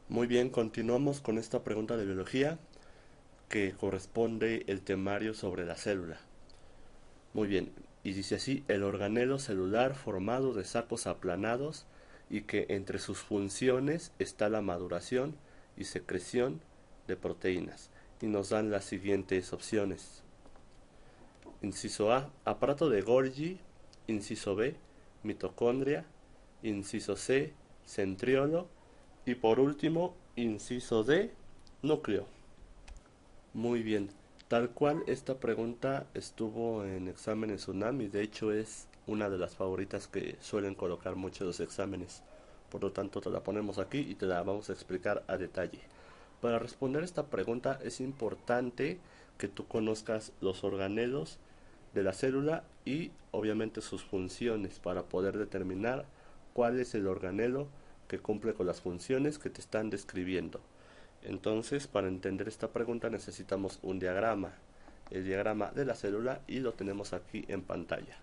Muy bien, continuamos con esta pregunta de biología que corresponde el temario sobre la célula. Muy bien, y dice así, el organelo celular formado de sacos aplanados y que entre sus funciones está la maduración y secreción de proteínas. Y nos dan las siguientes opciones. Inciso A, aparato de Golgi. Inciso B, mitocondria. Inciso C, centriolo. Y por último, inciso D, núcleo. Muy bien. Tal cual esta pregunta estuvo en exámenes UNAM y de hecho es una de las favoritas que suelen colocar muchos los exámenes. Por lo tanto, te la ponemos aquí y te la vamos a explicar a detalle. Para responder esta pregunta es importante que tú conozcas los organelos de la célula y obviamente sus funciones para poder determinar cuál es el organelo que cumple con las funciones que te están describiendo. Entonces, para entender esta pregunta necesitamos un diagrama, el diagrama de la célula, y lo tenemos aquí en pantalla.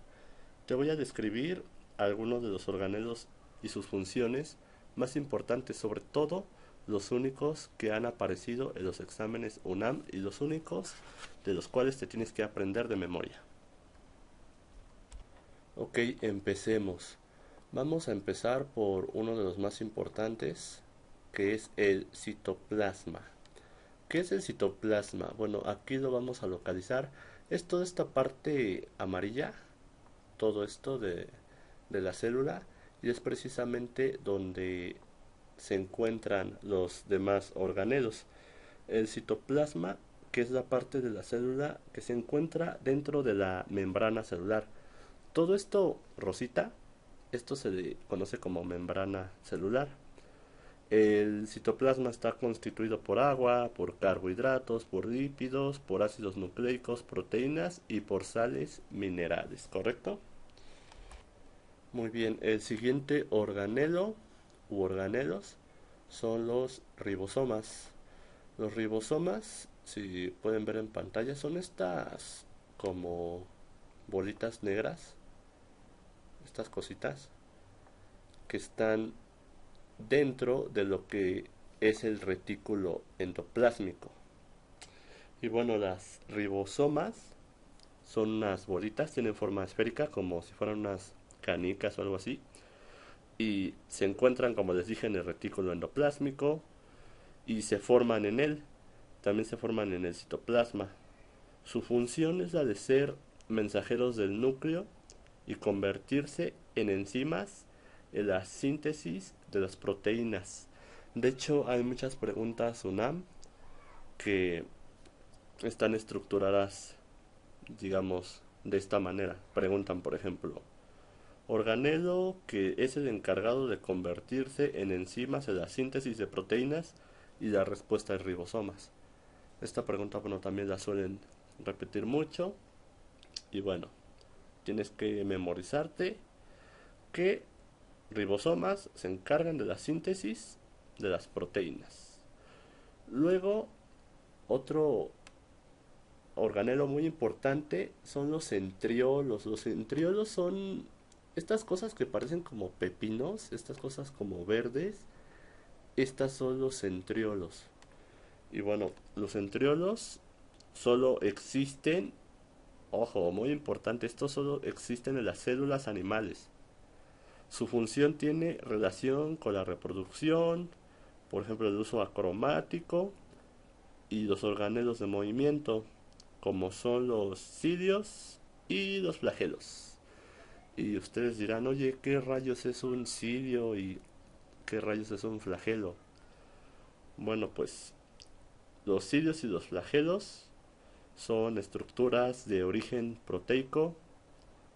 Te voy a describir algunos de los organelos y sus funciones más importantes, sobre todo los únicos que han aparecido en los exámenes UNAM y los únicos de los cuales te tienes que aprender de memoria. Ok, empecemos. Vamos a empezar por uno de los más importantes, que es el citoplasma. ¿Qué es el citoplasma? Bueno, aquí lo vamos a localizar. Es toda esta parte amarilla, todo esto de la célula, y es precisamente donde se encuentran los demás organelos. El citoplasma, que es la parte de la célula que se encuentra dentro de la membrana celular. Todo esto rosita, esto se le conoce como membrana celular. El citoplasma está constituido por agua, por carbohidratos, por lípidos, por ácidos nucleicos, proteínas y por sales minerales, ¿correcto? Muy bien, el siguiente organelo u organelos son los ribosomas. Los ribosomas, si pueden ver en pantalla, son estas como bolitas negras, estas cositas que están dentro de lo que es el retículo endoplásmico. Y bueno, las ribosomas son unas bolitas, tienen forma esférica, como si fueran unas canicas o algo así. Y se encuentran, como les dije, en el retículo endoplásmico y se forman en él. También se forman en el citoplasma. Su función es la de ser mensajeros del núcleo y convertirse en enzimas en la síntesis de las proteínas. De hecho, hay muchas preguntas UNAM que están estructuradas, digamos, de esta manera. Preguntan, por ejemplo, organelo que es el encargado de convertirse en enzimas en la síntesis de proteínas, y la respuesta es ribosomas. Esta pregunta, bueno, también la suelen repetir mucho y bueno, tienes que memorizarte que ribosomas se encargan de la síntesis de las proteínas. Luego, otro organelo muy importante son los centriolos. Los centriolos son estas cosas que parecen como pepinos, estas cosas como verdes. Estas son los centriolos. Y bueno, los centriolos solo existen, ojo, muy importante, estos solo existen en las células animales. Su función tiene relación con la reproducción, por ejemplo, el uso acromático y los organelos de movimiento, como son los cilios y los flagelos. Y ustedes dirán, oye, ¿qué rayos es un cilio y qué rayos es un flagelo? Bueno, pues los cilios y los flagelos son estructuras de origen proteico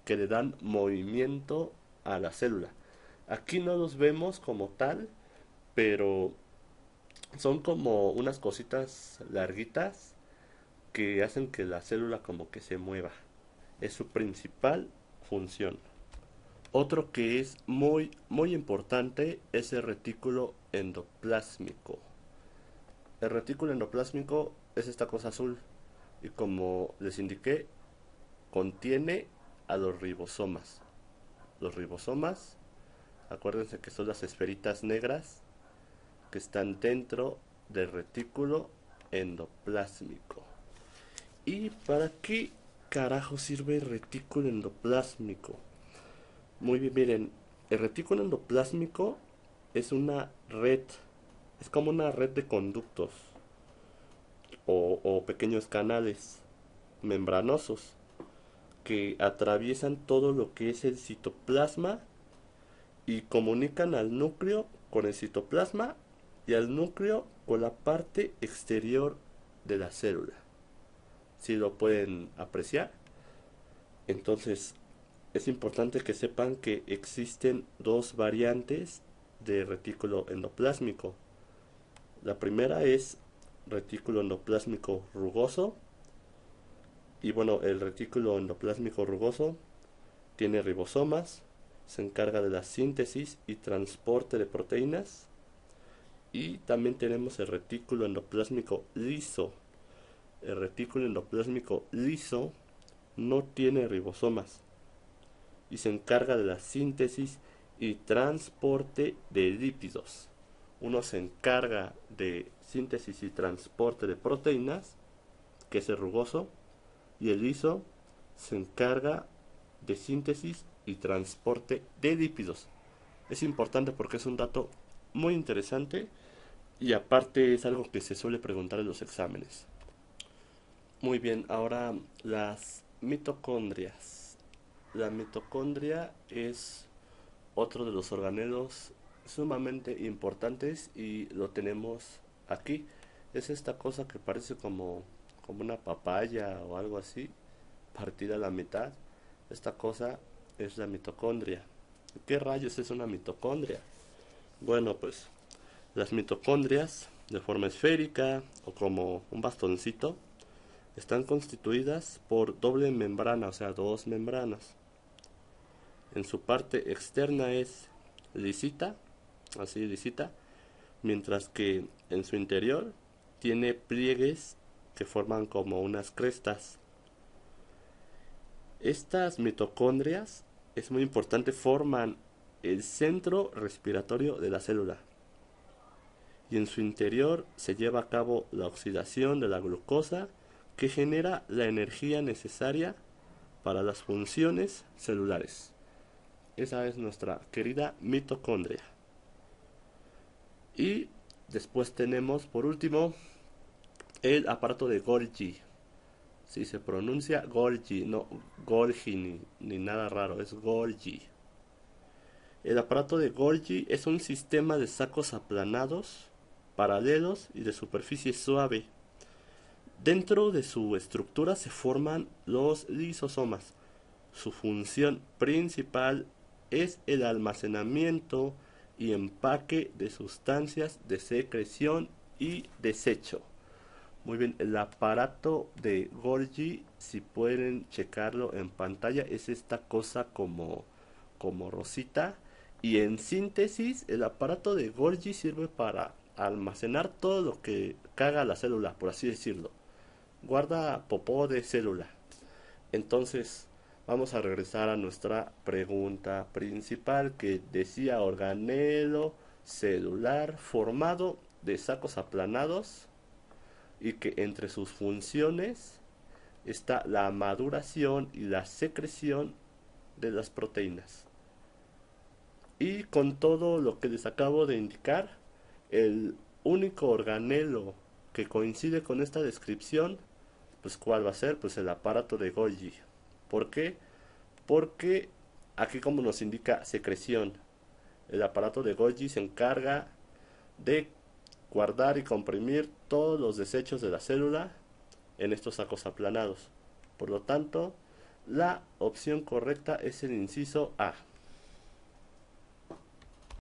que le dan movimiento a la célula. Aquí no los vemos como tal, pero son como unas cositas larguitas que hacen que la célula como que se mueva. Es su principal función. Otro que es muy importante es el retículo endoplásmico. El retículo endoplásmico es esta cosa azul y, como les indiqué, contiene a los ribosomas. Los ribosomas, acuérdense que son las esferitas negras que están dentro del retículo endoplásmico. ¿Y para qué carajo sirve el retículo endoplásmico? Muy bien, miren, el retículo endoplásmico es una red, es como una red de conductos o pequeños canales membranosos que atraviesan todo lo que es el citoplasma y comunican al núcleo con el citoplasma y al núcleo con la parte exterior de la célula. Si lo pueden apreciar. Entonces, es importante que sepan que existen dos variantes de retículo endoplásmico. La primera es retículo endoplásmico rugoso. Y bueno, el retículo endoplásmico rugoso tiene ribosomas, se encarga de la síntesis y transporte de proteínas. Y también tenemos el retículo endoplásmico liso. El retículo endoplásmico liso no tiene ribosomas y se encarga de la síntesis y transporte de lípidos. Uno se encarga de síntesis y transporte de proteínas, que es el rugoso, y el liso se encarga de síntesis y transporte de lípidos. Es importante porque es un dato muy interesante y aparte es algo que se suele preguntar en los exámenes. Muy bien, ahora las mitocondrias. La mitocondria es otro de los organelos sumamente importantes y lo tenemos aquí. Es esta cosa que parece como una papaya o algo así, partida a la mitad. Esta cosa es la mitocondria. ¿Qué rayos es una mitocondria? Bueno, pues las mitocondrias de forma esférica o como un bastoncito están constituidas por doble membrana, o sea, dos membranas. En su parte externa es lisita, así lisita, mientras que en su interior tiene pliegues que forman como unas crestas. Estas mitocondrias, es muy importante, forman el centro respiratorio de la célula. Y en su interior se lleva a cabo la oxidación de la glucosa que genera la energía necesaria para las funciones celulares. Esa es nuestra querida mitocondria. Y después tenemos, por último, el aparato de Golgi. Si se pronuncia Golgi, no Golgi ni nada raro, es Golgi. El aparato de Golgi es un sistema de sacos aplanados, paralelos y de superficie suave. Dentro de su estructura se forman los lisosomas. Su función principal es el almacenamiento y empaque de sustancias de secreción y desecho. Muy bien, el aparato de Golgi, si pueden checarlo en pantalla, es esta cosa como rosita. Y en síntesis, el aparato de Golgi sirve para almacenar todo lo que caga la célula, por así decirlo. Guarda popó de célula. Entonces, vamos a regresar a nuestra pregunta principal que decía organelo celular formado de sacos aplanados y que entre sus funciones está la maduración y la secreción de las proteínas. Y con todo lo que les acabo de indicar, el único organelo que coincide con esta descripción, pues ¿cuál va a ser? Pues el aparato de Golgi. ¿Por qué? Porque aquí, como nos indica secreción, el aparato de Golgi se encarga de guardar y comprimir todos los desechos de la célula en estos sacos aplanados. Por lo tanto, la opción correcta es el inciso A.